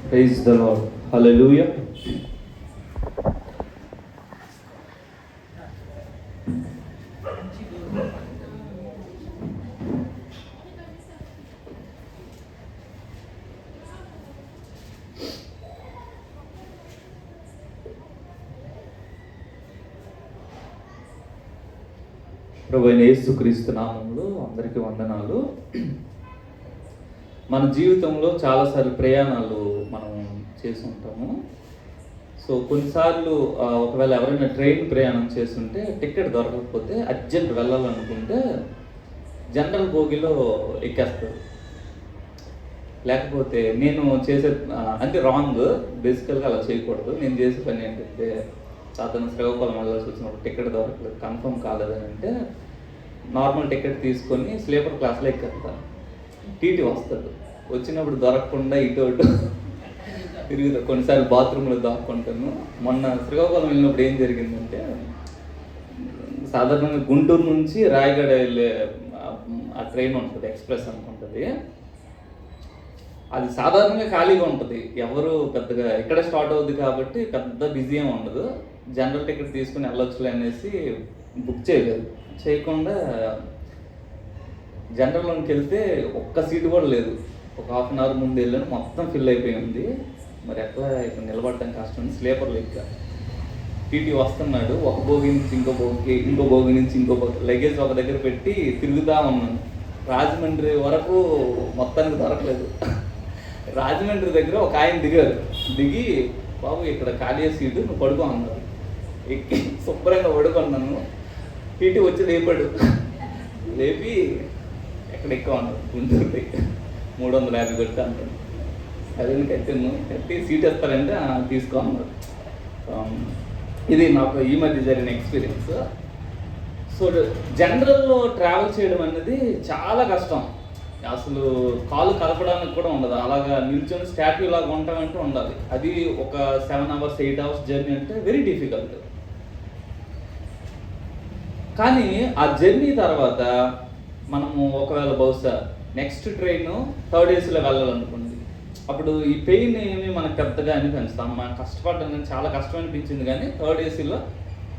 Praise the lord. హల్లెలూయా. ప్రభువైన యేసుక్రీస్తు నామములో అందరికీ వందనాలు. మన జీవితంలో చాలాసార్లు ప్రయాణాలు మనం చేసి ఉంటాము. సో కొన్నిసార్లు ఒకవేళ ఎవరైనా ట్రైన్ ప్రయాణం చేస్తుంటే టికెట్ దొరకకపోతే అర్జెంట్ వెళ్ళాలనుకుంటే జనరల్ బోగిలో ఎక్కేస్తారు. లేకపోతే నేను చేసే అంటే రాంగ్, బేసికల్గా అలా చేయకూడదు. నేను చేసే పని ఏంటంటే సాధారణ శ్రీకాకుళం వెళ్ళాల్సి వచ్చినప్పుడు టికెట్ దొరకలేదు, కన్ఫర్మ్ కాలేదని అంటే నార్మల్ టికెట్ తీసుకొని స్లీపర్ క్లాస్లో ఎక్కేస్తాను. టీటీ వస్తాడు, వచ్చినప్పుడు దొరకకుండా ఇటు తిరుగుతా. కొన్నిసార్లు బాత్రూంలో దాక్కుంటాను. మొన్న శ్రీకాకుళం వెళ్ళినప్పుడు ఏం జరిగిందంటే, సాధారణంగా గుంటూరు నుంచి రాయగడ వెళ్ళే ఆ ట్రైన్ ఉంటుంది, ఎక్స్ప్రెస్ అనుకుంటుంది. అది సాధారణంగా ఖాళీగా ఉంటుంది, ఎవరు పెద్దగా ఇక్కడే స్టార్ట్ అవుద్ది కాబట్టి పెద్ద బిజీ ఏమి ఉండదు. జనరల్ టికెట్ తీసుకుని వెళ్ళొచ్చులే అనేసి బుక్ చేయకుండా జనరల్లోకి వెళ్తే ఒక్క సీటు కూడా లేదు. ఒక హాఫ్ అన్ అవర్ ముందు వెళ్ళాను, మొత్తం ఫిల్ అయిపోయి ఉంది. మరి ఎట్లా ఇక్కడ నిలబడటం కష్టం. స్లీపర్లో ఎక్కా. టీటీ వస్తున్నాడు, ఒక బోగి నుంచి ఇంకో బోగి నుంచి ఇంకో బోగి, లగేజ్ ఒక దగ్గర పెట్టి తిరుగుతూ ఉన్నాను. రాజమండ్రి వరకు మొత్తానికి దొరకలేదు. రాజమండ్రి దగ్గర ఒక ఆయన దిగి బాబు ఇక్కడ ఖాళీ సీటు నువ్వు పడుకో అన్నారు. ఎక్కి శుభ్రంగా పడుకున్నాను. టీటీ వచ్చి లేపి ఎక్కడ ఎక్కువ అన్నారు, గుంటూరు 350 కొట్టి అంటాడు. అదే కట్టి సీట్ వేస్తారంటే తీసుకో అన్నారు. ఇది నాకు ఈ మధ్య జరిగిన ఎక్స్పీరియన్స్. సో జనరల్లో ట్రావెల్ చేయడం అనేది చాలా కష్టం. అసలు కాలు కలపడానికి కూడా ఉండదు. అలాగా నిల్చొని స్టాట్యూ లాగా ఉంటామంటే ఉండాలి. అది ఒక 7 hours 8 hours జర్నీ అంటే వెరీ డిఫికల్ట్. కానీ ఆ జర్నీ తర్వాత మనము ఒకవేళ బహుశా నెక్స్ట్ ట్రైన్ 3rd ACలో వెళ్ళాలనుకుంది, అప్పుడు ఈ పెయిన్ ఏమి మనకు పెద్దగా అనిపించాం. మనం కష్టపడ్డాను, చాలా కష్టం అనిపించింది. కానీ 3rd ACలో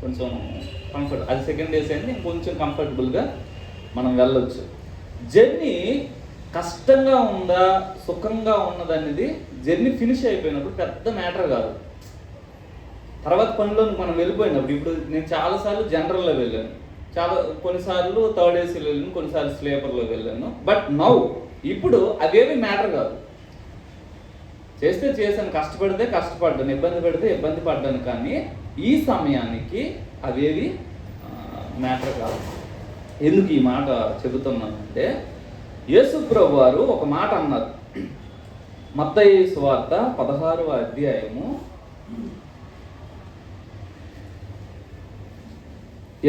కొంచెం కంఫర్ట్, అది 2nd AC అయితే కొంచెం కంఫర్టబుల్గా మనం వెళ్ళొచ్చు. జర్నీ కష్టంగా ఉందా సుఖంగా ఉన్నదనేది జర్నీ ఫినిష్ అయిపోయినప్పుడు పెద్ద మ్యాటర్ కాదు. తర్వాత పనిలోకి మనం వెళ్ళిపోయినప్పుడు, ఇప్పుడు నేను చాలాసార్లు జనరల్లో వెళ్ళాను, కొన్నిసార్లు 3rd ACలో వెళ్ళాను, కొన్నిసార్లు స్లీపర్లో వెళ్ళాను. బట్ ఇప్పుడు అవేవి మ్యాటర్ కాదు. చేశాను, కష్టపడ్డాను, ఇబ్బంది పడ్డాను. కానీ ఈ సమయానికి అవేవి మ్యాటర్ కాదు. ఎందుకు ఈ మాట చెబుతున్నానంటే, యేసు ప్రభువు వారు ఒక మాట అన్నారు. మత్తయి సువార్త 16వ అధ్యాయము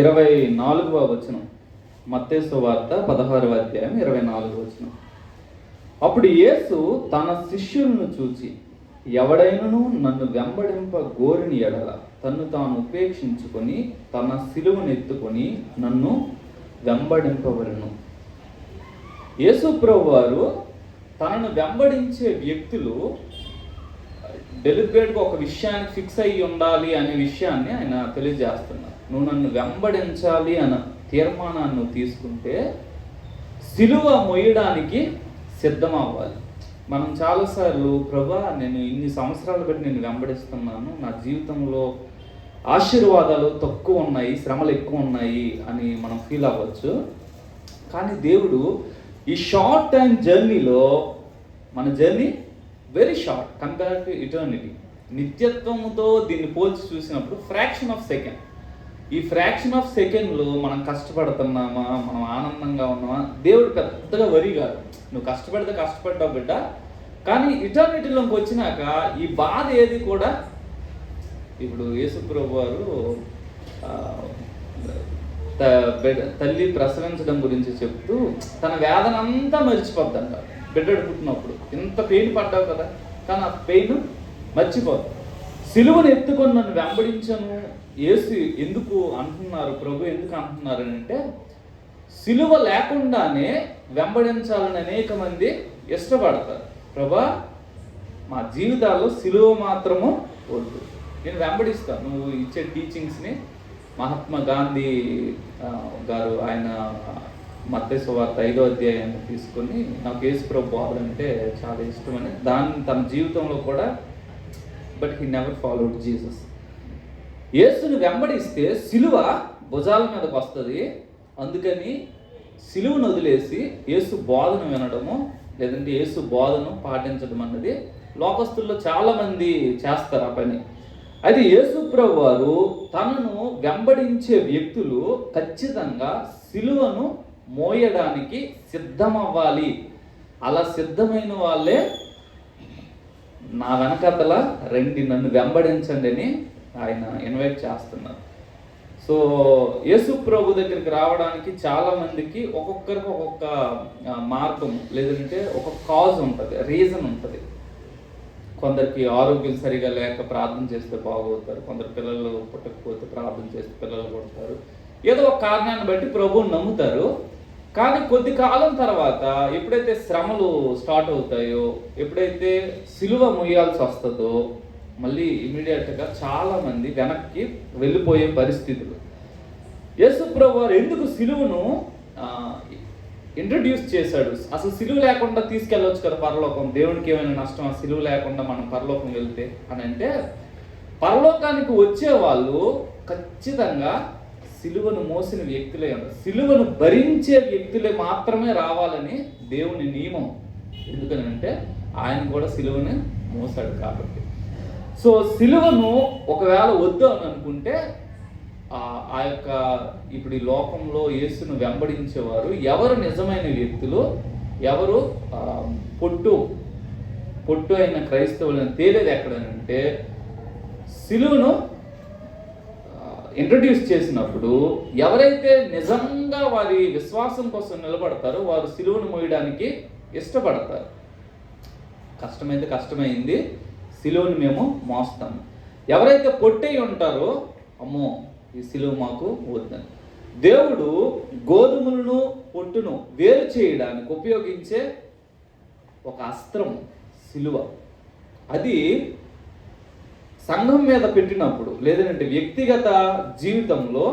24వ వచనం. మత్తయి సువార్త 16వ అధ్యాయం 24వ వచనం. అప్పుడు యేసు తన శిష్యులను చూచి, ఎవడైనను నన్ను వెంబడింప గోరిని ఎడల తన్ను తాను ఉపేక్షించుకొని తన సిలువను ఎత్తుకొని నన్ను వెంబడింపవలను. యేసు ప్రభువు వారు తనను వెంబడించే వ్యక్తులు డెలిబరేట్గా ఒక విషయాన్ని ఫిక్స్ అయ్యి ఉండాలి అనే విషయాన్ని ఆయన తెలియజేస్తున్నారు. నువ్వు నన్ను వెంబడించాలి అన్న తీర్మానాన్ని తీసుకుంటే సిలువ మోయడానికి సిద్ధం అవ్వాలి. మనం చాలాసార్లు ప్రభా నేను ఇన్ని సంవత్సరాలు బట్టి నేను వెంబడిస్తున్నాను, నా జీవితంలో ఆశీర్వాదాలు తక్కువ ఉన్నాయి, శ్రమలు ఎక్కువ ఉన్నాయి అని మనం ఫీల్ అవ్వచ్చు. కానీ దేవుడు ఈ షార్ట్ టైం జర్నీలో, మన journey very short compare to eternity, నిత్యత్వంతో దీన్ని పోల్చి చూసినప్పుడు ఫ్రాక్షన్ ఆఫ్ సెకండ్. ఈ ఫ్రాక్షన్ ఆఫ్ సెకండ్లో మనం కష్టపడుతున్నామా, మనం ఆనందంగా ఉన్నామా, దేవుడు పెద్దగా వరి కాదు. నువ్వు కష్టపడ్డావు బిడ్డ. కానీ ఇటర్నిటీలోకి వచ్చినాక ఈ బాధ ఏది కూడా, ఇప్పుడు యేసు ప్రభు వారు తల్లి ప్రసవించడం గురించి చెప్తూ తన వేదన అంతా మర్చిపోద్దంట. బిడ్డడు పుట్టినప్పుడు ఇంత పెయిన్ పడ్డావు కదా, కానీ ఆ పెయిన్ మర్చిపోద్దు. సిలువను ఎత్తుకొని నన్ను వెంబడించను యేసు ఎందుకు అంటున్నారు, ప్రభు ఎందుకు అంటున్నారు అంటే, సిలువ లేకుండానే వెంబడించాలని అనేక మంది ఇష్టపడతారు. ప్రభా మా జీవితాల్లో సిలువ మాత్రము వద్దు. నేను వెంబడిస్తాను నువ్వు ఇచ్చే టీచింగ్స్ని. మహాత్మా గాంధీ గారు ఆయన మత్తయి సువార్త 5వ అధ్యాయాన్ని తీసుకొని నాకు యేసుప్రభు బోధ అంటే చాలా ఇష్టమని దాన్ని తన జీవితంలో కూడా, but he never followed Jesus. యేసుని వెంబడిస్తే సిలువ భుజాల మీదకి వస్తుంది. అందుకని సిలువను వదిలేసి యేసు బోధను వినడము లేదంటే యేసు బోధను పాటించడం అన్నది లోకస్తుల్లో చాలామంది చేస్తారు ఆ పని. అది యేసు ప్రభు వారు తనను వెంబడించే వ్యక్తులు ఖచ్చితంగా సిలువను మోయడానికి సిద్ధమవ్వాలి. అలా సిద్ధమైన వాళ్ళే నా వెనకతల రండి నన్ను వెంబడించండి అని ఆయన ఇన్వైట్ చేస్తున్నారు. సో యేసు ప్రభు దగ్గరికి రావడానికి చాలామందికి ఒక్కొక్కరికి ఒక్కొక్క మార్గం లేదంటే ఒక కాజ్ ఉంటుంది, రీజన్ ఉంటుంది. కొందరికి ఆరోగ్యం సరిగా లేక ప్రార్థన చేస్తే బాగవుతారు, కొందరు పిల్లలు పుట్టకపోతే ప్రార్థన చేస్తే పిల్లలు పుడతారు. ఏదో ఒక కారణాన్ని బట్టి ప్రభువుని నమ్ముతారు. కానీ కొద్ది కాలం తర్వాత ఎప్పుడైతే శ్రమలు స్టార్ట్ అవుతాయో, ఎప్పుడైతే సిలువ మొయ్యాల్సి వస్తుందో మళ్ళీ ఇమీడియట్గా చాలామంది వెనక్కి వెళ్ళిపోయే పరిస్థితులు. యేసు ప్రభు వారు ఎందుకు సిలువను ఇంట్రడ్యూస్ చేశాడు? అసలు సిలువ లేకుండా తీసుకెళ్ళవచ్చు కదా పరలోకం, దేవునికి ఏమైనా నష్టం ఆ సిలువ లేకుండా మనం పరలోకం వెళ్తే అని అంటే, పరలోకానికి వచ్చే వాళ్ళు ఖచ్చితంగా సిలువను మోసిన వ్యక్తులే ఉంటారు. సిలువను భరించే వ్యక్తులే మాత్రమే రావాలని దేవుని నియమం. ఎందుకనంటే ఆయన కూడా సిలువని మోసాడు కాబట్టి. సో సిలువను ఒకవేళ వద్దు అని అనుకుంటే ఆ యొక్క ఇప్పుడు ఈ లోకంలో యేసును వెంబడించేవారు ఎవరు నిజమైన వ్యక్తులు, ఎవరు పొట్టు అయిన క్రైస్తవులను తేలేది ఎక్కడనంటే, సిలువను ఇంట్రడ్యూస్ చేసినప్పుడు ఎవరైతే నిజంగా వారి విశ్వాసం కోసం నిలబడతారో వారు సిలువను మోయడానికి ఇష్టపడతారు. కష్టమైతే కష్టమైంది, సిలువను మేము మోస్తాము. ఎవరైతే పొట్టై ఉంటారో అమ్మో ఈ సిలువ మాకు వద్దని. దేవుడు గోధుమలను పొట్టును వేరు చేయడానికి ఉపయోగించే ఒక అస్త్రం సిలువ. అది సంఘం మీద పెట్టినప్పుడు లేదంటే వ్యక్తిగత జీవితంలో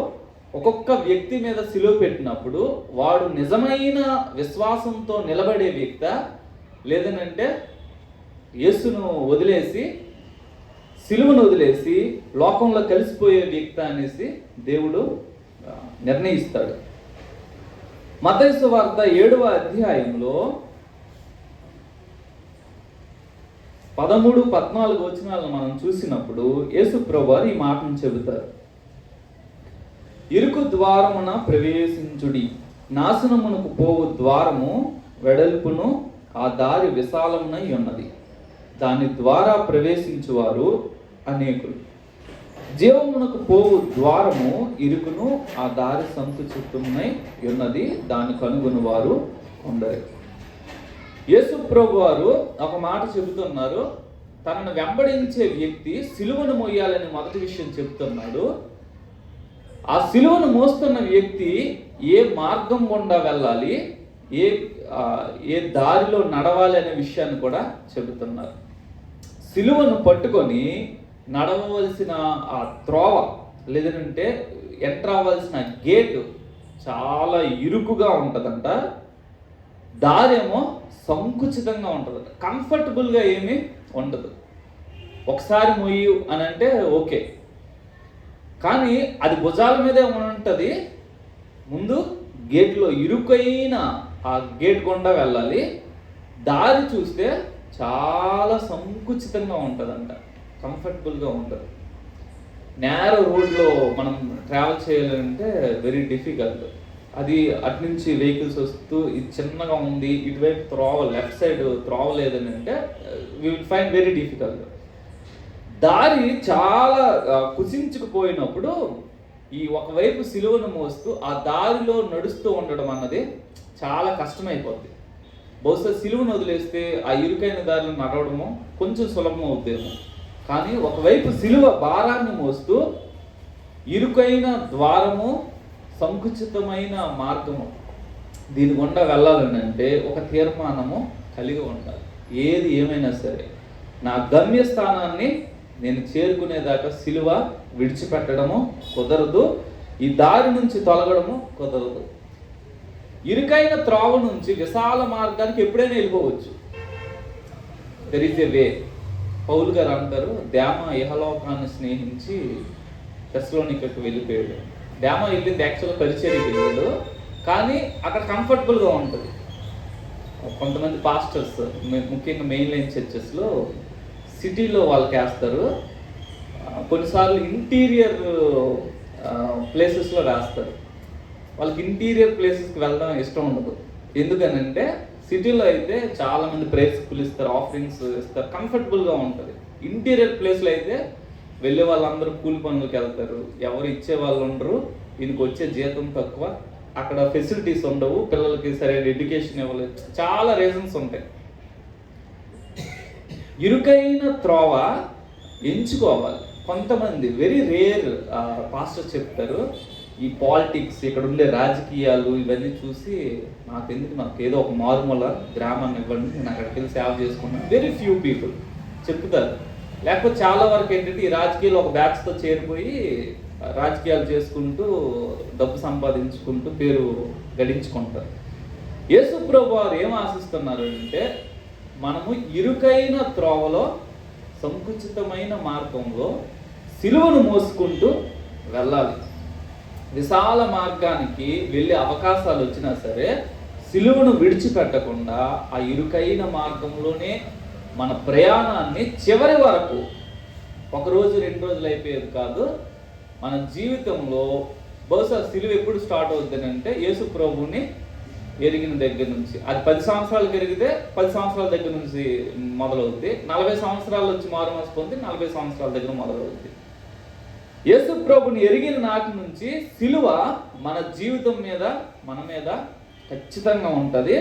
ఒక్కొక్క వ్యక్తి మీద సిలువ పెట్టినప్పుడు వాడు నిజమైన విశ్వాసంతో నిలబడే వ్యక్త లేదనంటే యేసును వదిలేసి సిలువను వదిలేసి లోకంలో కలిసిపోయే వ్యక్తి అనేసి దేవుడు నిర్ణయిస్తాడు. మత్తయి సువార్త 7వ అధ్యాయంలో 13-14 వచనాలను మనం చూసినప్పుడు యేసు ప్రభువారు ఈ మాటను చెబుతారు. ఇరుకు ద్వారమున ప్రవేశించుడి, నాశనమునకు పోవు ద్వారము వెడల్పును ఆ దారి విశాలమునై ఉన్నది, దాని ద్వారా ప్రవేశించువారు అనేకులు. జీవమునకు పోవు ద్వారము ఇరుకును ఆ దారి సంకుచితమునై ఉన్నది, దాన్ని కనుగొని వారు కొందరు. యేసు ప్రభు వారు ఒక మాట చెబుతున్నారు. తనను వెంబడించే వ్యక్తి సిలువను మోయాలని మొదటి విషయం చెబుతున్నాడు. ఆ సిలువను మోస్తున్న వ్యక్తి ఏ మార్గం గుండా వెళ్ళాలి, ఏ దారిలో నడవాలి అనే విషయాన్ని కూడా చెబుతున్నారు. సిలువను పట్టుకొని నడవవలసిన ఆ త్రోవ లేదంటే ఎంటర్ అవ్వాల్సిన గేటు చాలా ఇరుకుగా ఉంటుందంట. దారేమో సంకుచితంగా ఉంటుందట, కంఫర్టబుల్గా ఏమీ ఉండదు. ఒకసారి మొయ్యు అని అంటే ఓకే, కానీ అది భుజాల మీదే ఉంటుంది. ముందు గేట్లో ఇరుకైన ఆ గేట్ గుండా వెళ్ళాలి. దారి చూస్తే చాలా సంకుచితంగా ఉంటుందంట, కంఫర్టబుల్గా ఉంటుంది. నేరో రోడ్లో మనం ట్రావెల్ చేయాలంటే వెరీ డిఫికల్ట్. అది అటు నుంచి వెహికల్స్ వస్తూ ఇది చిన్నగా ఉంది, ఇటువైపు త్రోవ లెఫ్ట్ సైడ్ త్రోవ లేదని అంటే we will find very difficult. దారి చాలా కుసించుకుపోయినప్పుడు ఈ ఒకవైపు సిలువను మోస్తూ ఆ దారిలో నడుస్తూ ఉండడం అన్నది చాలా కష్టమైపోద్ది. బహుశా సిలువను వదిలేస్తే ఆ ఇరుకైన దారిలో నడవడము కొంచెం సులభం అవుతుందేమో, కానీ ఒకవైపు సిలువ భారాన్ని మోస్తూ ఇరుకైన ద్వారము సంకుచితమైన మార్గము దీని గుండా వెళ్ళాలని అంటే ఒక తీర్మానము కలిగి ఉండాలి. ఏది ఏమైనా సరే నా గమ్యస్థానాన్ని నేను చేరుకునేదాకా సిలువ విడిచిపెట్టడము కుదరదు, ఈ దారి నుంచి తొలగడము కుదరదు. ఇరుకైన త్రోవ నుంచి విశాల మార్గానికి ఎప్పుడైనా వెళ్ళిపోవచ్చు. దెర్ ఈజ్ ఎ వే. పౌలు గారు అంటారు, దేమ ఇహలోకాన్ని స్నేహించి తెస్సలోనికకు వెళ్ళిపోయాడు. దేమ వెళ్ళింది యాక్చువల్గా పరిచర్యకి వెళ్ళాడు, కానీ అక్కడ కంఫర్టబుల్గా ఉంటుంది. కొంతమంది పాస్టర్స్ ముఖ్యంగా మెయిన్ లైన్ చర్చెస్లో సిటీలో వాళ్ళకి వేస్తారు, కొన్నిసార్లు ఇంటీరియర్ ప్లేసెస్లో వేస్తారు. వాళ్ళకి ఇంటీరియర్ ప్లేసెస్కి వెళ్ళడం ఇష్టం ఉండదు. ఎందుకనంటే సిటీలో అయితే చాలామంది ప్రేయర్స్ పిలుస్తారు, ఆఫరింగ్స్ ఇస్తారు, కంఫర్టబుల్గా ఉంటుంది. ఇంటీరియర్ ప్లేస్లో అయితే వెళ్ళే వాళ్ళందరూ కూలి పనులకు వెళ్తారు, ఎవరు ఇచ్చే వాళ్ళు ఉండరు, దీనికి వచ్చే జీతం తక్కువ, అక్కడ ఫెసిలిటీస్ ఉండవు, పిల్లలకి సరైన ఎడ్యుకేషన్ ఇవ్వలేదు, చాలా రీజన్స్ ఉంటాయి. ఇరుకైన త్రోవ ఎంచుకోవాలి. కొంతమంది వెరీ రేర్ పాస్టర్స్ చెప్తారు, ఈ పాలిటిక్స్, ఇక్కడ ఉండే రాజకీయాలు ఇవన్నీ చూసి నాకు ఏదో ఒక మారుమూల గ్రామాన్ని ఇవ్వండి, నేను అక్కడికి వెళ్ళి సేవ చేసుకున్నాను. వెరీ ఫ్యూ పీపుల్ చెప్తారు. లేకపోతే చాలా వరకు ఏంటంటే ఈ రాజకీయాలు ఒక బ్యాచ్తో చేరిపోయి రాజకీయాలు చేసుకుంటూ డబ్బు సంపాదించుకుంటూ పేరు గడించుకుంటారు. యేసు ప్రభువు వారు ఏం ఆశిస్తున్నారు అంటే, మనము ఇరుకైన త్రోవలో సంకుచితమైన మార్గంలో సిలువను మోసుకుంటూ వెళ్ళాలి. విశాల మార్గానికి వెళ్ళే అవకాశాలు వచ్చినా సరే సిలువను విడిచిపెట్టకుండా ఆ ఇరుకైన మార్గంలోనే మన ప్రయాణాన్ని చివరి వరకు, ఒకరోజు 2 రోజులు అయిపోయేది కాదు, మన జీవితంలో బహుశా సిలువ ఎప్పుడు స్టార్ట్ అవుతుంది అంటే యేసు ప్రభువుని ఎరిగిన దగ్గర నుంచి. అది 10 సంవత్సరాలకు ఎరిగితే 10 సంవత్సరాల దగ్గర నుంచి మొదలవుద్ది. 40 సంవత్సరాలు వచ్చి మారు మనసు పొంది 40 సంవత్సరాల దగ్గర మొదలవుద్ది. యేసు ప్రభుని ఎరిగిన నాటి నుంచి సిలువ మన జీవితం మీద, మన మీద ఖచ్చితంగా ఉంటుంది.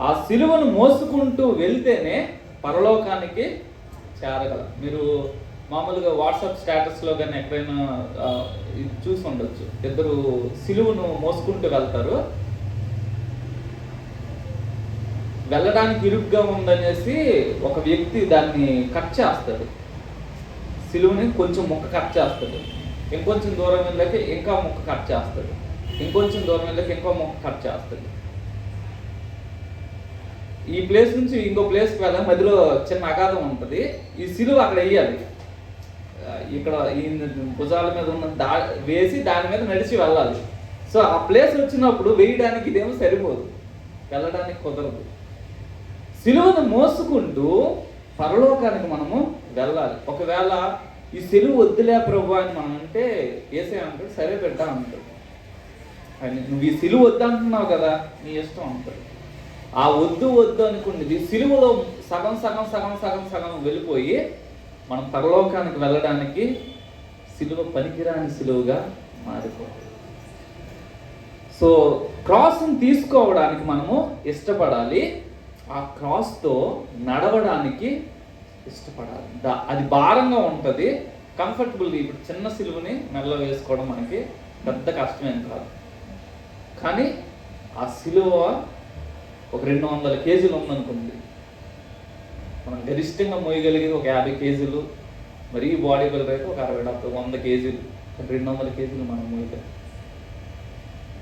ఆ సిలువను మోసుకుంటూ వెళ్తేనే పరలోకానికి చేరగలం. మీరు మామూలుగా వాట్సాప్ స్టేటస్లో కానీ ఎక్కడైనా చూసి ఉండొచ్చు, ఇద్దరు సిలువను మోసుకుంటూ వెళ్తారు. వెళ్ళడానికి ఇరుగ్గా ఉందనేసి ఒక వ్యక్తి దాన్ని కట్ చేస్తాడు, సిలువని కొంచెం ముక్క కట్ చేస్తాడు, ఇంకొంచెం దూరం వెళ్ళాక ఇంకా ముక్క కట్ చేస్తాడు, ఇంకొంచెం దూరం వెళ్ళాక ఇంకో ముక్క కట్ చేస్తాడు. ఈ ప్లేస్ నుంచి ఇంకో ప్లేస్కి వెళ్ళాలి, మధ్యలో చిన్న అగాధం ఉంటుంది. ఈ సిలువ అక్కడ వేయాలి, ఇక్కడ ఈ భుజాల మీద ఉన్న వేసి దాని మీద నడిచి వెళ్ళాలి. సో ఆ ప్లేస్ వచ్చినప్పుడు వేయడానికి ఇదేమో సరిపోదు, వెళ్ళడానికి కుదరదు. సిలువను మోసుకుంటూ పరలోకానికి మనము వెళ్ళాలి. ఒకవేళ ఈ సిలువ వద్దులే ప్రభు అని మనం అంటే యేసయ్య అంటాడు, సరే బిడ్డ అంటాడు. అని నువ్వు ఈ సిలువ వద్దు అంటున్నావు కదా, నీ ఇష్టం అంటాడు. ఆ వద్దు అనుకున్నది సిలువలో సగం సగం సగం సగం సగం వెళ్ళిపోయి మనం పరలోకానికి వెళ్ళడానికి సిలువ పనికిరాని సిలువగా మారిపోతుంది. సో క్రాస్ని తీసుకోవడానికి మనము ఇష్టపడాలి, ఆ క్రాస్తో నడవడానికి ఇష్టపడాలి. అది భారంగా ఉంటుంది, కంఫర్టబుల్. ఇప్పుడు చిన్న సిలువని మెల్ల వేసుకోవడం మనకి పెద్ద కష్టమేం కాదు, కానీ ఆ సిలువ ఒక 200 కేజీలు ఉందనుకుంది, మనం గరిష్టంగా మోయగలిగేది ఒక 50 కేజీలు, మరీ బాడీ బిల్డర్ అయితే ఒక 60-70 100 కేజీలు, 200 కేజీలు మనం మోయగలం.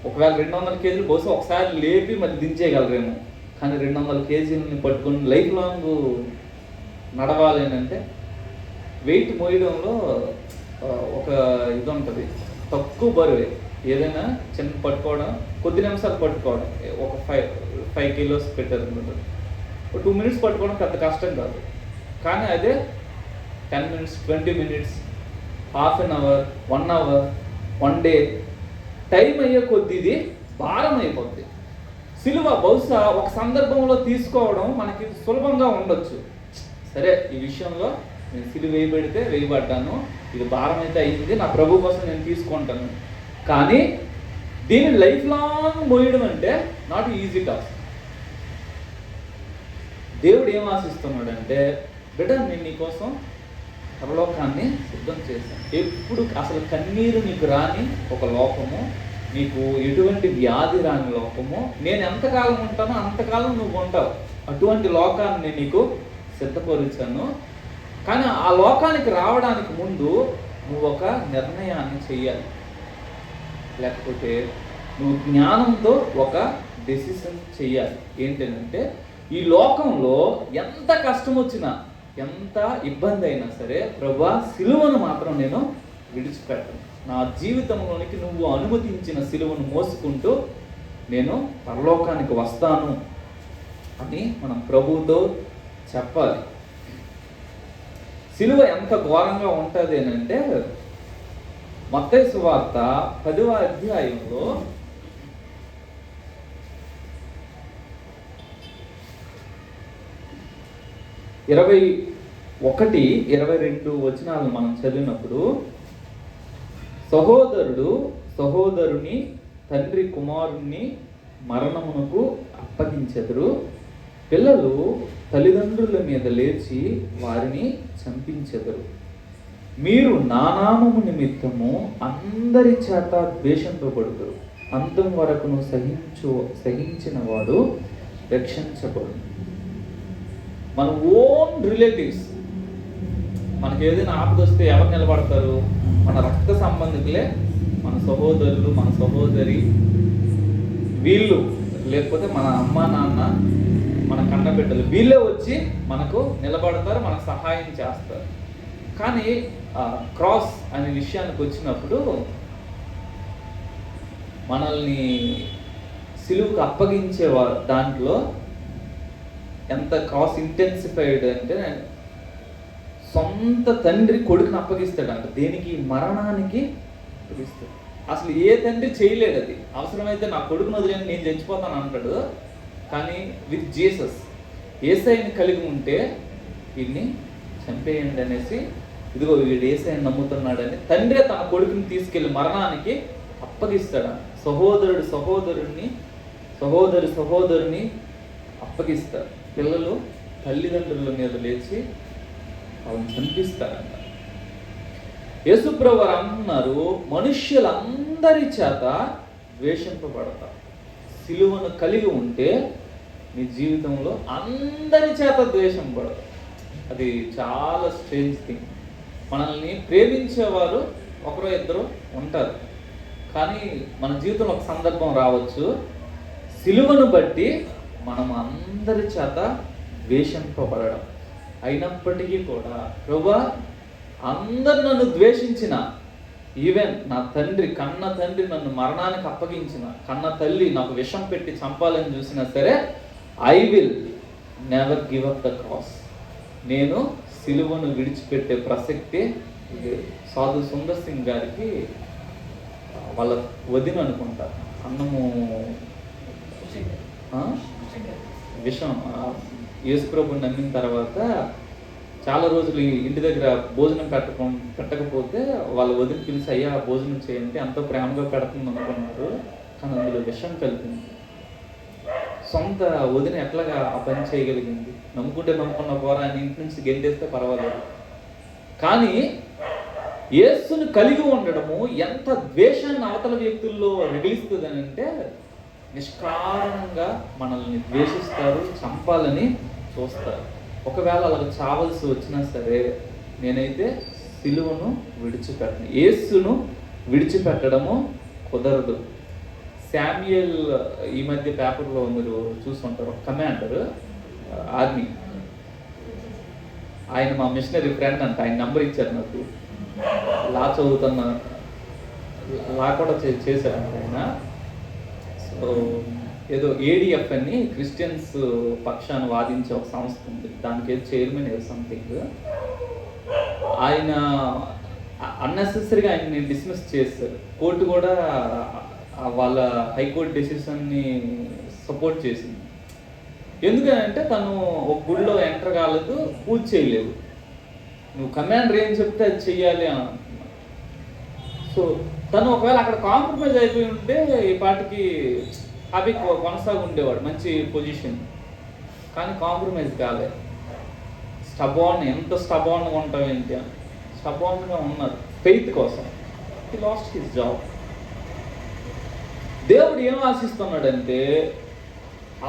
ఒకవేళ 200 కేజీలు బహుశా ఒకసారి లేపి మళ్ళీ దించేయగలరేమో, కానీ 200 కేజీలని పట్టుకుని లైఫ్ లాంగ్ నడవాలి అంటే వెయిట్ మోయడంలో ఒక ఇది ఉంటుంది, తక్కువ బరువే. ఏదైనా చిన్న పట్టుకోవడం, కొద్ది నిమిషాలు పట్టుకోవడం, ఒక 5 kilos పెట్టారు, 2 minutes పట్టుకోవడం పెద్ద కష్టం కాదు. కానీ అదే 10 minutes 20 minutes, half an hour, 1 hour, 1 day time అయ్యే కొద్ది ఇది భారం అయిపోద్ది. సిలువ బహుశా ఒక సందర్భంలో తీసుకోవడం మనకి సులభంగా ఉండొచ్చు. సరే, ఈ విషయంలో నేను సిలువ వేయబడ్డాను, ఇది భారం అయితే అయింది, నా ప్రభు కోసం నేను తీసుకుంటాను. కానీ దీన్ని లైఫ్ లాంగ్ మోయడం అంటే నాట్ ఈజీ టాస్క్. దేవుడు ఏం ఆశిస్తున్నాడంటే, బిడ్డ నేను నీకోసం పరలోకాన్ని సిద్ధం చేశాను. ఎప్పుడు అసలు కన్నీరు నీకు రాని ఒక లోకము, నీకు ఎటువంటి వ్యాధి రాని లోకము, నేను ఎంతకాలం ఉంటానో అంతకాలం నువ్వు ఉంటావు, అటువంటి లోకాన్ని నేను నీకు సిద్ధపరిచాను. కానీ ఆ లోకానికి రావడానికి ముందు నువ్వు ఒక నిర్ణయాన్ని చెయ్యాలి. లేకపోతే నువ్వు జ్ఞానంతో ఒక డెసిషన్ చెయ్యాలి. ఏంటంటే ఈ లోకంలో ఎంత కష్టం వచ్చినా, ఎంత ఇబ్బంది అయినా సరే, ప్రభువా సిలువను మాత్రం నేను విడిచిపెట్టను. నా జీవితంలోనికి నువ్వు అనుమతించిన సిలువను మోసుకుంటూ నేను పరలోకానికి వస్తాను అని మనం ప్రభువుతో చెప్పాలి. సిలువ ఎంత ఘోరంగా ఉంటుంది అని అంటే, మత్తయి సువార్త 10వ అధ్యాయంలో 21, 22 వచనాలు మనం చదివినప్పుడు, సహోదరుడు సహోదరుని, తండ్రి కుమారుణ్ణి మరణమునకు అప్పగించెదరు, పిల్లలు తల్లిదండ్రుల మీద లేచి వారిని చంపించెదరు. మీరు నా నామము నిమిత్తము అందరి చేత ద్వేషింపబడుదురు, అంతం వరకును సహించిన వాడు రక్షించబడు. మన ఓన్ రిలేటివ్స్, మనకి ఏదైనా ఆపద వస్తే ఎవరు నిలబడతారు? మన రక్త సంబంధికులే, మన సహోదరులు, మన సహోదరి, వీళ్ళు, లేకపోతే మన అమ్మ నాన్న, మన కన్నబిడ్డలు, వీళ్ళే వచ్చి మనకు నిలబడతారు, మనకు సహాయం చేస్తారు. కానీ క్రాస్ అనే విషయానికి వచ్చినప్పుడు మనల్ని సిలువుకు అప్పగించే దాంట్లో ఎంత క్రాస్ ఇంటెన్సిఫైడ్ అంటే, సొంత తండ్రి కొడుకుని అప్పగిస్తాడంట. దేనికి? మరణానికి అప్పగిస్తాడు. అసలు ఏ తండ్రి చేయలేడు అది. అవసరమైతే నా కొడుకును వదిలేని నేను చచ్చిపోతాను అంటాడు. కానీ విత్ జీసస్, యేసయ్యని కలిగి ఉంటే వీడిని చంపేయండి అనేసి, ఇదిగో వీడు యేసయ్యని నమ్ముతున్నాడని తండ్రే తన కొడుకుని తీసుకెళ్లి మరణానికి అప్పగిస్తాడు. సహోదరుని అప్పగిస్తారు. పిల్లలు తల్లిదండ్రుల మీద లేచి వాళ్ళని చంపిస్తారంట. యేసుప్రభు అంటున్నారు, మనుష్యులందరి చేత ద్వేషింపబడతారు. సిలువను కలిగి ఉంటే నీ జీవితంలో అందరి చేత ద్వేషం పడదు. అది చాలా స్ట్రేంజ్ థింగ్. మనల్ని ప్రేమించేవారు ఒకరో ఇద్దరు ఉంటారు, కానీ మన జీవితంలో ఒక సందర్భం రావచ్చు, సిలువను బట్టి మనం అందరి చేత ద్వేషింపబడడం. అయినప్పటికీ కూడా, ప్రభువా అందరు నన్ను ద్వేషించిన, ఈవెన్ నా తండ్రి, కన్న తండ్రి నన్ను మరణానికి అప్పగించిన, కన్న తల్లి నాకు విషం పెట్టి చంపాలని చూసినా సరే, I will never give up the cross. నేను సిలువను విడిచిపెట్టే ప్రసక్తే లేదు. సాధు సుందర్ సింగ్ గారికి వాళ్ళ వదిన అనుకుంటారు, అన్నము విషం యేసుప్రభుని నమ్మిన తర్వాత చాలా రోజులు ఇంటి దగ్గర భోజనం పెట్టకపోతే వాళ్ళ వదిన పిలిచి, అయ్యా భోజనం చేయండి, అంత ప్రేమగా పెడుతుంది అనుకున్నారు, కానీ అందులో విషం కలిపింది. సొంత వదిన ఎట్లాగా ఆ పని చేయగలిగింది? నమ్ముకున్న పోరా అని ఇంటి నుంచి గెంటేస్తే పర్వాలేదు, కానీ యేసుని కలిగి ఉండడము ఎంత ద్వేషాన్ని అవతల వ్యక్తుల్లో రగిలిస్తుంది అని అంటే, నిష్కారణంగా మనల్ని ద్వేషిస్తారు, చంపాలని చూస్తారు. ఒకవేళ అలా చావలసి వచ్చినా సరే, నేనైతే సిలువను విడిచిపెట్టను, యేసును విడిచిపెట్టడము కుదరదు. శామ్యుయల్, ఈ మధ్య పేపర్లో మీరు చూసుకుంటారు, కమాండర్ ఆర్మీ, ఆయన మా మిషనరీ ఫ్రెండ్ అంట. ఆయన నంబర్ ఇచ్చారు నాకు. లా చదువుతున్న, లా కూడా చేశారంట ఆయన. సో ఏదో ఏడిఎఫ్ అని క్రిస్టియన్స్ పక్షాన్ని వాదించే ఒక సంస్థ ఉంది, దానికి ఏదో చైర్మన్ ఏదో సంథింగ్. ఆయన అన్నెసెసరీగా ఆయన్ని డిస్మిస్ చేశారు. కోర్టు కూడా వాళ్ళ హైకోర్టు డెసిషన్ని సపోర్ట్ చేసింది. ఎందుకంటే తను ఒక గుడిలో ఎంటర్ కాలేదు, పూజ చేయలేదు, నువ్వు కమాండర్ ఏం చెప్తే అది చెయ్యాలి అని అంటున్నావు. సో తను ఒకవేళ అక్కడ కాంప్రమైజ్ అయిపోయి ఉంటే ఈ పాటికి అవి కొనసాగి ఉండేవాడు, మంచి పొజిషన్. కానీ కాంప్రమైజ్ కాలేదు. ఎంత స్టబాన్గా ఉంటావు ఏంటి అని స్టబాన్గా ఉన్నారు ఫెయిత్ కోసం. హి లాస్ట్ హిస్ జాబ్. దేవుడు ఏం ఆశిస్తున్నాడంటే,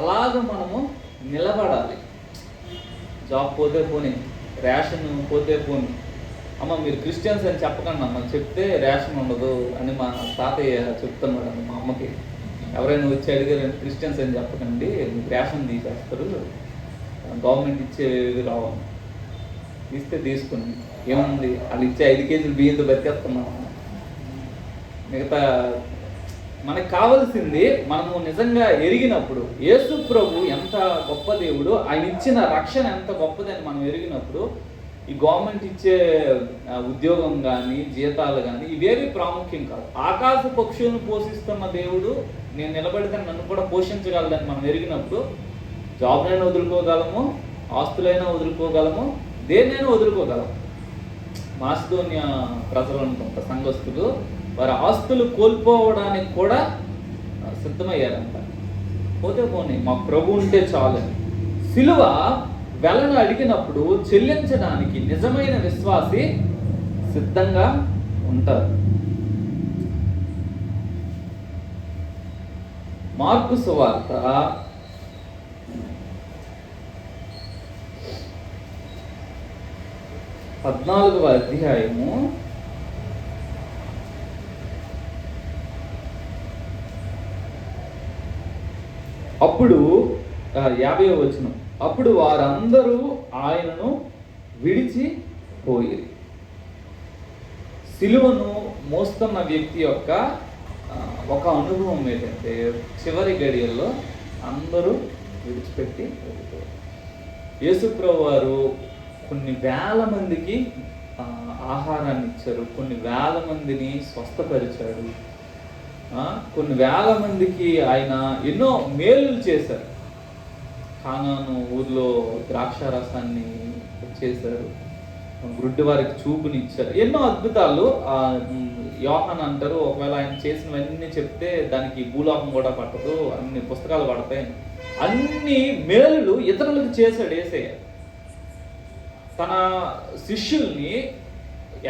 అలాగ మనము నిలబడాలి. జాబ్ పోతే పోనీ, రేషన్ పోతే పోని, అమ్మ మీరు క్రిస్టియన్స్ అని చెప్పకండి అమ్మ, చెప్తే రేషన్ ఉండదు అని మా తాతయ్య చెప్తున్నాడు మా అమ్మకి. ఎవరైనా వచ్చి అడిగారు క్రిస్టియన్స్ అని చెప్పకండి, మీకు రేషన్ తీసేస్తారు, గవర్నమెంట్ ఇచ్చేది రావు, ఇస్తే తీసుకుని ఏముంది వాళ్ళు ఇచ్చే 5 కేజీలు బియ్యంతో బతికేస్తున్నాము. మిగతా మనకు కావాల్సింది మనము నిజంగా ఎరిగినప్పుడు, యేసు ప్రభు ఎంత గొప్ప దేవుడు, ఆయన ఇచ్చిన రక్షణ ఎంత గొప్పదని మనం ఎరిగినప్పుడు ఈ గవర్నమెంట్ ఇచ్చే ఉద్యోగం కానీ జీతాలు కానీ ఇవేవి ప్రాముఖ్యం కాదు. ఆకాశ పక్షులను పోషిస్తున్న దేవుడు నేను నిలబడితే నన్ను కూడా పోషించగలదని మనం ఎరిగినప్పుడు జాబ్నైనా వదులుకోగలము, ఆస్తులైనా వదులుకోగలము, దేన్నైనా వదులుకోగలము. మాసిదోనియా ప్రజలు అనుకుంట సంఘస్థులు వారి ఆస్తులు కోల్పోవడానికి కూడా సిద్ధమయ్యారంట. పోతే పోనీ మా ప్రభు ఉంటే చాలని. సిలువ వెలను అడిగినప్పుడు చెల్లించడానికి నిజమైన విశ్వాసి సిద్ధంగా ఉంటారు. మార్కు సువార్త 14వ అధ్యాయము 50వ వచనం. అప్పుడు వారందరూ ఆయనను విడిచిపోయిరి. సిలువను మోస్తున్న వ్యక్తి యొక్క ఒక అనుభవం ఏంటంటే చివరి గడియల్లో అందరూ విడిచిపెట్టి వెళ్ళిపోయారు. యేసుప్రభు వారు కొన్ని వేల మందికి ఆహారాన్ని ఇచ్చారు, కొన్ని వేల మందిని స్వస్థపరిచాడు, కొన్ని వేల మందికి ఆయన ఎన్నో మేలులు చేశారు. కానాను ఊర్లో ద్రాక్షారసాన్ని చేశారు, గుడ్డి వారికి చూపునిచ్చారు, ఎన్నో అద్భుతాలు. యోహాన్ అంటారు, ఒకవేళ ఆయన చేసినవన్నీ చెప్తే దానికి భూలోకం కూడా పట్టదు, అన్ని పుస్తకాలు పడతాయి. అన్ని మేలులు ఇతరులకు చేశాడు యేసయ్య. తన శిష్యుల్ని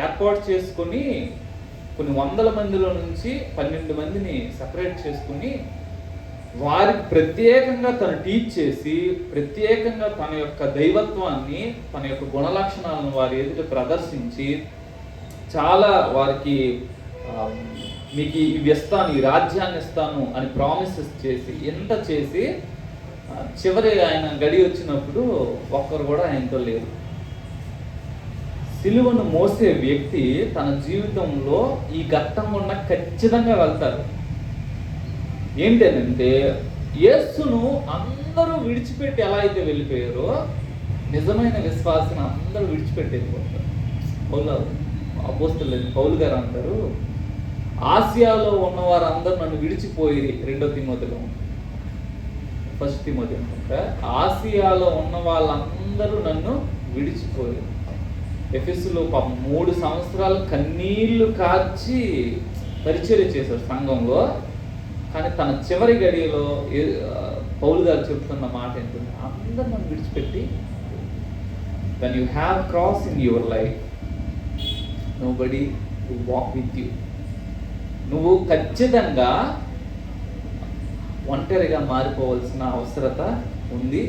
ఏర్పాటు చేసుకొని కొన్ని వందల మందిలో నుంచి 12 మందిని సపరేట్ చేసుకుని వారికి ప్రత్యేకంగా తను టీచ్ చేసి, ప్రత్యేకంగా తన యొక్క దైవత్వాన్ని, తన యొక్క గుణలక్షణాలను వారి ఎదుట ప్రదర్శించి, చాలా వారికి మీకు ఇవి ఇస్తాను, ఈ రాజ్యాన్ని ఇస్తాను అని ప్రామిసెస్ చేసి, ఎంత చేసి చివరి ఆయన గడి వచ్చినప్పుడు ఒక్కరు కూడా ఆయనతో లేరు. సిలువను మోసే వ్యక్తి తన జీవితంలో ఈ ఘట్టం గుండా ఖచ్చితంగా వెళ్తారు. ఏంటంటే యేసును అందరూ విడిచిపెట్టి ఎలా అయితే వెళ్ళిపోయారో నిజమైన విశ్వాసం అందరూ విడిచిపెట్టి వెళ్ళిపోతారు. అపోస్తలులు పౌలు గారు అంటారు, ఆసియాలో ఉన్న వారందరూ నన్ను విడిచిపోయి, 2 తిమోతిలో 1 తిమోతి అనుకుంటా, ఆసియాలో ఉన్న వాళ్ళందరూ నన్ను విడిచిపోయారు. ఎఫెసులో 3 సంవత్సరాలు కన్నీళ్లు కార్చి పరిచర్య చేశారు సంఘంలో. కానీ తన చివరి గడియలో పౌలు గారు చెప్తున్న మాట ఏంటంటే, అందరూ నన్ను విడిచిపెట్టి, when you have cross in your life, nobody will walk with you. నువ్వు ఖచ్చితంగా ఒంటరిగా మారిపోవాల్సిన అవసరత ఉంది.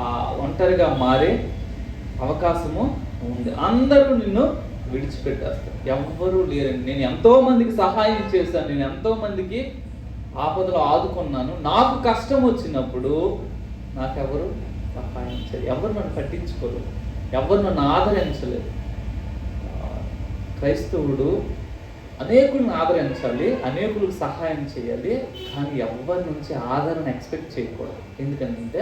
ఆ ఒంటరిగా మారే అవకాశము ఉంది. అందరూ నిన్ను విడిచిపెట్టేస్తారు, ఎవ్వరూ లేరండి. నేను ఎంతో మందికి సహాయం చేశాను, నేను ఎంతో మందికి ఆపదలో ఆదుకున్నాను, నాకు కష్టం వచ్చినప్పుడు నాకెవరు సహాయం చేయరు, ఎవరు నన్ను పట్టించుకోరు, ఎవరు నన్ను ఆదరించలేదు. క్రైస్తవుడు అనేకులను ఆదరించాలి, అనేకులకు సహాయం చేయాలి, కానీ ఎవరి నుంచి ఆదరణ ఎక్స్పెక్ట్ చేయకూడదు. ఎందుకంటే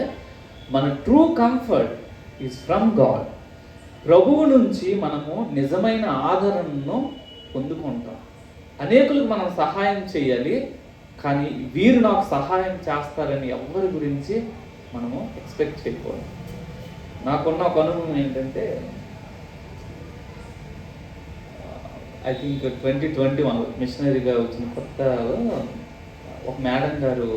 మన true comfort is from God. ప్రభువు నుంచి మనము నిజమైన ఆదరణను పొందుకుంటాం. అనేకులకు మనం సహాయం చేయాలి, కానీ వీరు నాకు సహాయం చేస్తారని ఎవరి గురించి మనము ఎక్స్పెక్ట్ చేయకూడదు. నాకున్న ఒక అనుభవం ఏంటంటే, ఐ థింక్ 2021 మిషనరీగా వచ్చిన కొత్తలో ఒక మేడం గారు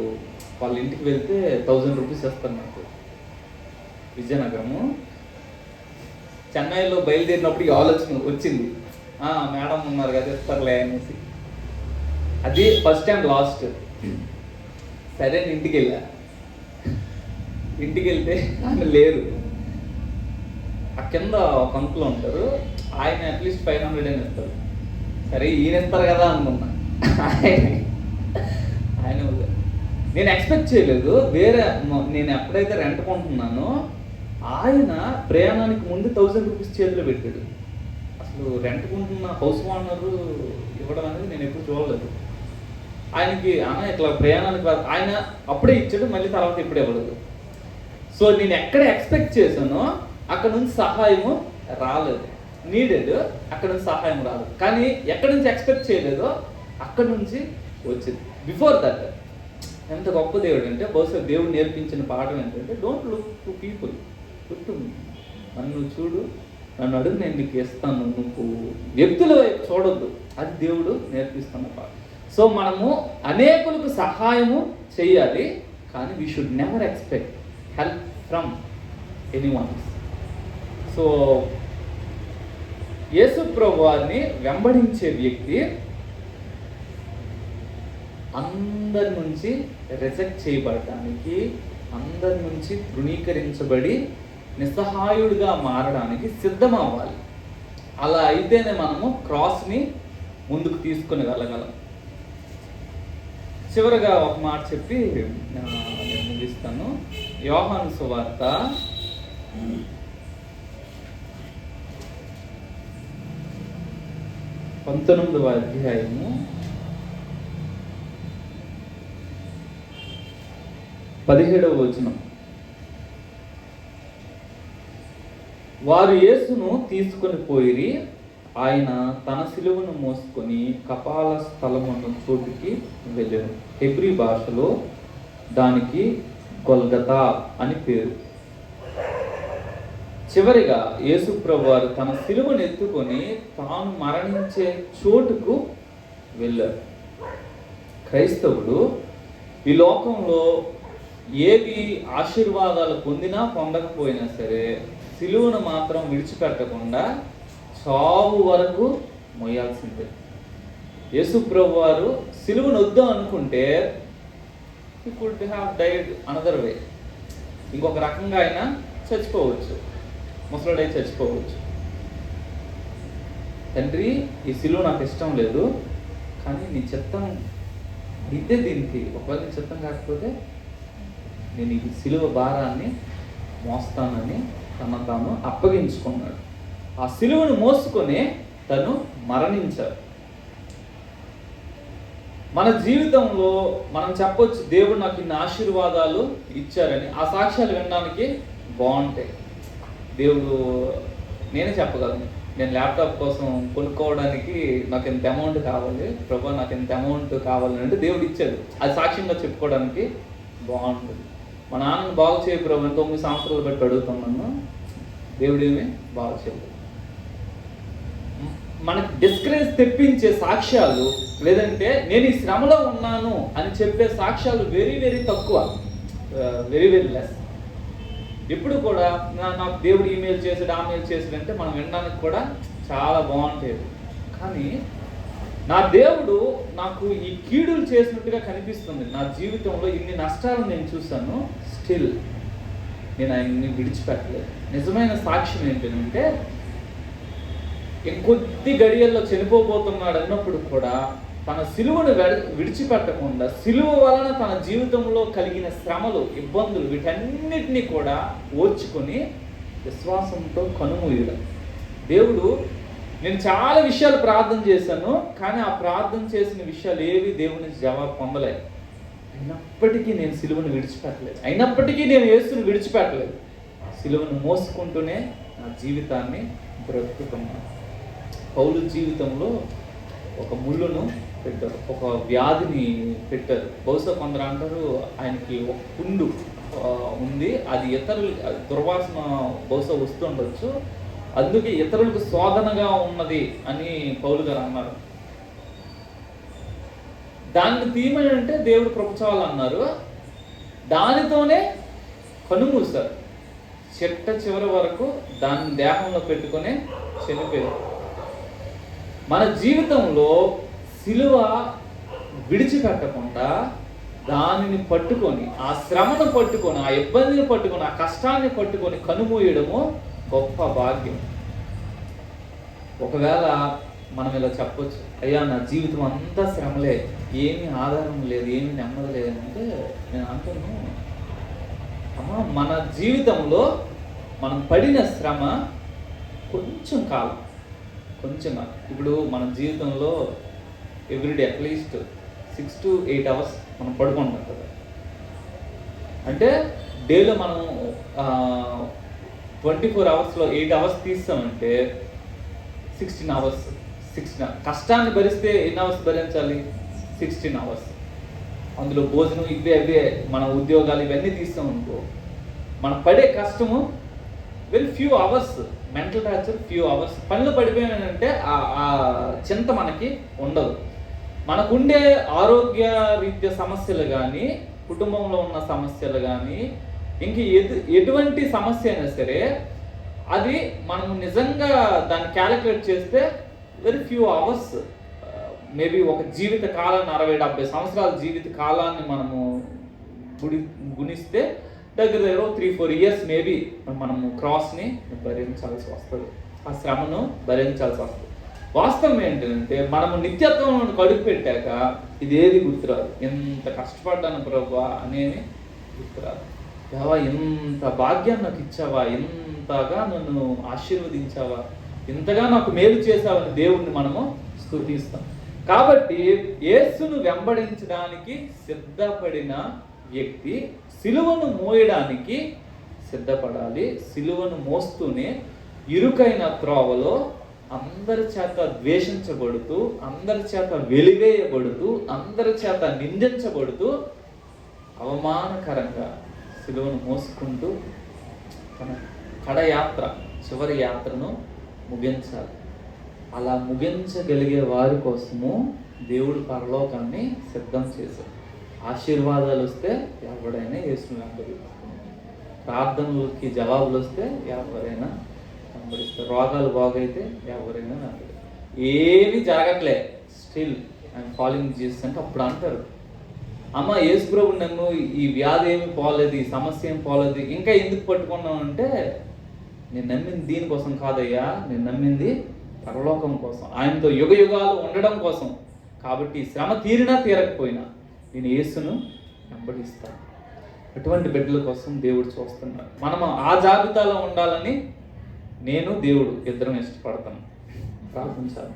వాళ్ళ ఇంటికి వెళ్తే 1000 రూపీస్ ఇస్తారు నాకు. విజయనగరము, చెన్నైలో బయలుదేరినప్పుడు ఈ ఆలోచన వచ్చింది, మేడం ఉన్నారు కదా ఇస్తారులే అనేసి. అది ఫస్ట్ అండ్ లాస్ట్. సరే ఇంటికి వెళ్ళా. ఇంటికి వెళ్తే ఆమె లేరు. ఆ కింద ఒక అంకుల్ ఉంటారు, ఆయన అట్లీస్ట్ 500 అని ఇస్తారు. సరే ఈయన ఇస్తారు కదా అనుకున్నా. ఆయన నేను ఎక్స్పెక్ట్ చేయలేదు. నేను ఎప్పుడైతే రెంట్ కొంటున్నానో ఆయన ప్రయాణానికి ముందు 1000 రూపీస్ చేతిలో పెట్టాడు. అసలు రెంట్ కొంటున్న హౌస్ ఓనర్ ఇవ్వడం అనేది నేను ఎప్పుడు చూడలేదు. ఆయనకి ఇట్లా ప్రయాణానికి ఆయన అప్పుడే ఇచ్చాడు, మళ్ళీ తర్వాత ఎప్పుడు ఇవ్వలేదు. సో నేను ఎక్కడ ఎక్స్పెక్ట్ చేశానో అక్కడ నుంచి సహాయము రాలేదు. నీడెడ్, అక్కడ నుంచి సహాయం రాలేదు. కానీ ఎక్కడి నుంచి ఎక్స్పెక్ట్ చేయలేదో అక్కడి నుంచి వచ్చింది. బిఫోర్ దట్ ఎంత గొప్ప దేవుడు అంటే, బహుశా దేవుడు నేర్పించిన పాఠం ఏంటంటే, don't look to people, look to me. నన్ను చూడు, నన్ను అడుగు, నేను నీకు ఇస్తాను. నువ్వు వ్యక్తుల వైపు చూడొద్దు. అది దేవుడు నేర్పిస్తున్న పాఠం. సో మనము అనేకులకు సహాయము చేయాలి, కానీ we should never expect help from anyone. So Yesu ప్రభువారిని వెంబడించే వ్యక్తి అందరి నుంచి రిజెక్ట్ చేయబడటానికి, అందరి నుంచి తృణీకరించబడి నిస్సహాయుడిగా మారడానికి సిద్ధం అవ్వాలి. అలా అయితేనే మనము క్రాస్ని ముందుకు తీసుకొని వెళ్ళగలం. చివరగా ఒక మాట చెప్పి నేను ముగిస్తాను. యోహాను సువార్త 19వ అధ్యాయము 17వ వచనం. వారు యేసును తీసుకొని పోయిరి. ఆయన తన సిలువను మోసుకొని కపాల స్థలమున్న చోటుకి వెళ్ళాను. హెబ్రీ భాషలో దానికి గొల్గతా అని పేరు. చివరిగా యేసు ప్రభువారు తన సిలువను ఎత్తుకొని తాను మరణించే చోటుకు వెళ్ళారు. క్రైస్తవుడు ఈ లోకంలో ఏవి ఆశీర్వాదాలు పొందినా పొందకపోయినా సరే సిలువను మాత్రం విడిచిపెట్టకుండా చావు వరకు మోయాల్సిందే. యేసు ప్రభువారు సిలువను వద్దాం అనుకుంటే he could have died another way. ఇంకొక రకంగా ఆయన చచ్చిపోవచ్చు, ముసలుడై చచ్చిపోవచ్చు. తండ్రి, ఈ సిలువ నాకు ఇష్టం లేదు, కానీ నీ చిత్తం ఇదే దీనికి, ఒకవేళ నీ చిత్తం కాకపోతే నేను ఈ సిలువ భారాన్ని మోస్తానని తను తాను అప్పగించుకున్నాడు. ఆ సిలువను మోసుకొని తను మరణించాడు. మన జీవితంలో మనం చెప్పొచ్చు, దేవుడు నాకు ఇన్ని ఆశీర్వాదాలు ఇచ్చారని. ఆ సాక్ష్యాలు వినడానికి బాగుంటాయి. దేవుడు, నేనే చెప్పగలను, నేను ల్యాప్టాప్ కోసం కొనుక్కోవడానికి నాకు ఎంత అమౌంట్ కావాలి, ప్రభా నాకు ఎంత అమౌంట్ కావాలని అంటే దేవుడు ఇచ్చాడు. అది సాక్ష్యంగా చెప్పుకోవడానికి బాగుంటుంది. మా నాన్నను బాగు చేయ ప్రభు 9 సంవత్సరాలు బట్టి అడుగుతున్నాను, దేవుడు ఏమి బాగు చేయలేదు. మనకు డిస్కరేజ్ తెప్పించే సాక్ష్యాలు, లేదంటే నేను ఈ శ్రమలో ఉన్నాను అని చెప్పే సాక్ష్యాలు వెరీ వెరీ తక్కువ, వెరీ వెరీ లెస్. ఎప్పుడు కూడా నాకు దేవుడు ఈమెయిల్ చేసాడు, ఆ మెయిల్ చేసాడు అంటే మనం వినడానికి కూడా చాలా బాగుంటుంది. కానీ నా దేవుడు నాకు ఈ కీడులు చేసినట్టుగా కనిపిస్తుంది. నా జీవితంలో ఇన్ని నష్టాలు నేను చూశాను, స్టిల్ నేను ఆయన్ని విడిచిపెట్టలేదు. నిజమైన సాక్ష్యం ఏంటంటే, ఇంకొద్ది గడియల్లో చనిపోబోతున్నాడు అన్నప్పుడు కూడా తన సిలువను విడిచిపెట్టకుండా, సిలువ వలన తన జీవితంలో కలిగిన శ్రమలు, ఇబ్బందులు, వీటన్నిటినీ కూడా ఓర్చుకొని విశ్వాసంతో కనుమూయడం. దేవుడు, నేను చాలా విషయాలు ప్రార్థన చేశాను, కానీ ఆ ప్రార్థన చేసిన విషయాలు ఏవి దేవుని నుంచి జవాబు పొందలేదు. అయినప్పటికీ నేను సిలువను విడిచిపెట్టలేదు, అయినప్పటికీ నేను యేసును విడిచిపెట్టలేదు. సిలువను మోసుకుంటూనే నా జీవితాన్ని బ్రతుకుతున్నాను. పౌలు జీవితంలో ఒక ముళ్ళును పెట్టారు, ఒక వ్యాధిని పెట్టారు. బహుశా కొందరు అంటారు ఆయనకి ఒక పుండు ఉంది, అది ఇతరులు దుర్వాసన బహుశా వస్తుండొచ్చు, అందుకే ఇతరులకు శోధనగా ఉన్నది అని పౌలు గారు అన్నారు. దాన్ని తీయమని అంటే దేవుడు కృపచాలన్నారు, దానితోనే కనుమూశారు. చివరి వరకు దాన్ని దేహంలో పెట్టుకొని చనిపోయారు. మన జీవితంలో సిలువ విడిచిపెట్టకుండా దానిని పట్టుకొని, ఆ శ్రమను పట్టుకొని, ఆ ఇబ్బందిని పట్టుకొని, ఆ కష్టాన్ని పట్టుకొని కనుమూయడము గొప్ప భాగ్యం. ఒకవేళ మనం ఇలా చెప్పొచ్చు, అయ్యా నా జీవితం అంతా శ్రమలే, ఏమీ ఆధారం లేదు, ఏమీ నెమ్మది లేదంటే నేను అంటున్నాను, అమ్మా మన జీవితంలో మనం పడిన శ్రమ కొంచెం కాలం. ఇప్పుడు మన జీవితంలో ఎవ్రీడే అట్లీస్ట్ 6 to 8 hours మనం పడుకుంటాం కదా. అంటే డేలో మనం 24 hours 8 hours తీస్తామంటే 16 hours. కష్టాన్ని భరిస్తే ఎన్ని అవర్స్ భరించాలి? 16 hours. అందులో భోజనం ఇవే మన ఉద్యోగాలు ఇవన్నీ తీస్తాం అనుకో, మనం పడే కష్టము very few hours. Mental torture few hours. పనులు పడిపోయానంటే ఆ చింత మనకి ఉండదు. మనకుండే ఆరోగ్య రీత్యా సమస్యలు కానీ, కుటుంబంలో ఉన్న సమస్యలు కానీ, ఇంక ఎటువంటి సమస్య అయినా సరే అది మనము నిజంగా దాన్ని క్యాలిక్యులేట్ చేస్తే వెరీ ఫ్యూ అవర్స్. మేబీ ఒక జీవిత కాలాన్ని 60-70 సంవత్సరాల జీవిత కాలాన్ని మనము గుణిస్తే దగ్గర 3-4 years మేబీ మనము క్రాస్ని భరించాల్సి వస్తుంది, ఆ శ్రమను భరించాల్సి వస్తుంది. వాస్తవం ఏంటంటే మనము నిత్యత్వం కడుగు పెట్టాక ఇదేది గుర్తురాదు. ఎంత కష్టపడ్డాను ప్రభా అనేది గుర్తురాదు. దేవా ఇంత భాగ్యాన్ని నాకు ఇచ్చావా, ఇంతగా నన్ను ఆశీర్వదించావా, ఇంతగా నాకు మేలు చేసావని దేవుణ్ణి మనము స్తుతిస్తాం. కాబట్టి యేసును వెంబడించడానికి సిద్ధపడిన వ్యక్తి సిలువను మోయడానికి సిద్ధపడాలి. సిలువను మోస్తూనే ఇరుకైన త్రోవలో అందరి చేత ద్వేషించబడుతూ, అందరి చేత వెలివేయబడుతూ, అందరి చేత నిందించబడుతూ, అవమానకరంగా సిలువను మోసుకుంటూ తన కడయాత్ర, చివరి యాత్రను ముగించాలి. అలా ముగించగలిగే వారి కోసము దేవుడు పరలోకాన్ని సిద్ధం చేశాడు. ఆశీర్వాదాలు వస్తే ఎవరైనా యేసుని వెంబడిస్తారు. ప్రార్థనలకి జవాబులు వస్తే ఎవరైనా వెంబడిస్తారు. రోగాలు బాగైతే ఎవరైనా వెంబడిస్తారు. ఏమీ జరగట్లే, స్టిల్ ఐఎమ్ ఫాలోయింగ్ జీసస్ అంటే అప్పుడు అంటారు, అమ్మ యేసు ప్రభు నన్ను ఈ వ్యాధి ఏమి పోలేదు, ఈ సమస్య ఏమి పోలేదు, ఇంకా ఎందుకు పట్టుకున్నావు అంటే, నేను నమ్మింది దీనికోసం కాదయ్యా, నేను నమ్మింది పరలోకం కోసం, ఆయనతో యుగ యుగాలు ఉండడం కోసం. కాబట్టి శ్రమ తీరినా తీరకపోయినా నేను యేసును వెంబడిస్తాను. అటువంటి బిడ్డల కోసం దేవుడు చూస్తున్నాడు. మనం ఆ జాబితాలో ఉండాలని నేను దేవుడు ఇద్దరం ఇష్టపడతాను. ప్రార్థించాలి.